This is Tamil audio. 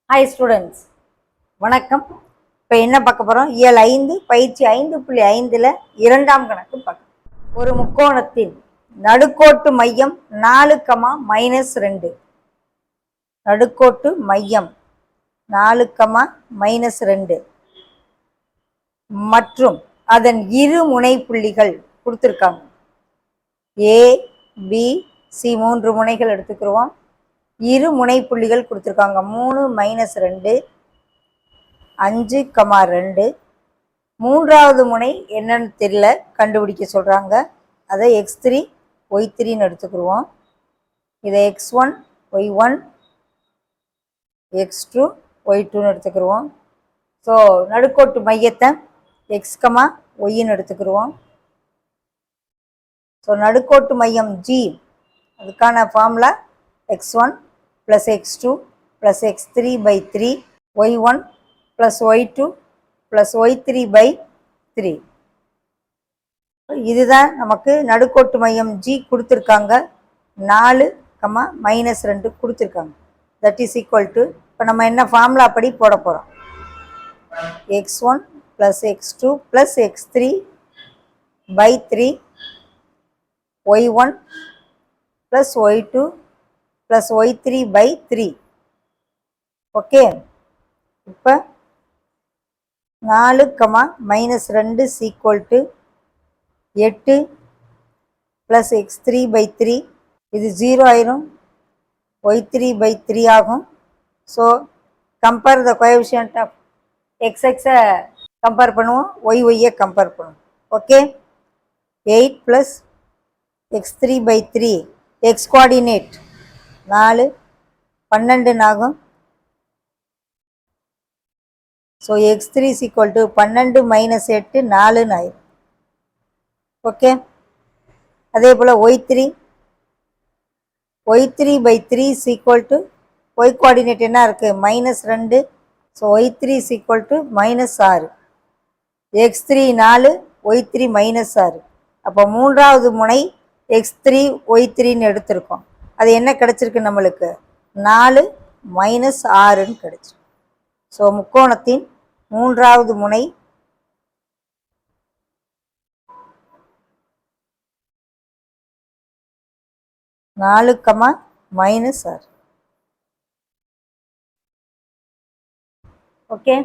ஹாய் ஸ்டூடெண்ட்ஸ், வணக்கம். இப்போ என்ன பார்க்க போகிறோம்? இயல் 5 பயிற்சி 5.5 இரண்டாம் கணக்கு பார்க்க. ஒரு முக்கோணத்தின் நடுக்கோட்டு மையம் 4, -2. நடுக்கோட்டு மையம் 4, -2 மற்றும் அதன் இரு முனை புள்ளிகள் கொடுத்துருக்காங்க. ஏ, பி, சி 3 முனைகள் எடுத்துக்கிடுவோம். இரு முனை புள்ளிகள் கொடுத்துருக்காங்க. 3, -2, 5, 2. மூன்றாவது முனை என்னன்னு தெரியல, கண்டுபிடிக்க சொல்கிறாங்க. அதை x3 y3ன்னு எடுத்துக்கிடுவோம். இதை x1 y1 x2 y2ன்னு எடுத்துக்கிடுவோம். ஸோ நடுக்கோட்டு மையத்தை x, yன்னு எடுத்துக்கிடுவோம். ஸோ நடுக்கோட்டு மையம் G, அதுக்கான formula x1 + x2 + x3/3 y1 + y2 + y3/3. இதுதான் நமக்கு நடுக்கோட்டு மையம் G கொடுத்துருக்காங்க. 4, -2 கொடுத்துருக்காங்க. தட் இஸ் ஈக்குவல் டு, இப்போ நம்ம என்ன ஃபார்முலா படி போட போகிறோம்? x1 + x2 + x3/3 y1 + y2 + y3/3. Okay, இப்போ 4, -2 = 8 + x3/3. இது 0 ஆயிரும், y3/3 ஆகும். So compare the coefficient of xஐ கம்பேர் பண்ணுவோம், yஐ கம்பேர் பண்ணுவோம். ஓகே, 8 + x3/3, x கோஆர்டினேட் 4, 12 ஆகும். ஸோ x3 = 12 - 8 4ன்னு ஆயிரும். ஓகே, அதே போல் y3/3 = y கோஆர்டினேட் என்ன இருக்குது? -2. So y3 = -6. x3 4, y3 -6. அப்போ மூன்றாவது முனை x3 y3ன்னு எடுத்திருக்கோம். அது என்ன கிடச்சிருக்கு நம்மளுக்கு? 4 - 6ன்னு கிடச்சிருக்கு. ஸோ முக்கோணத்தின் மூன்றாவது முனை 4, -6. ஓகே.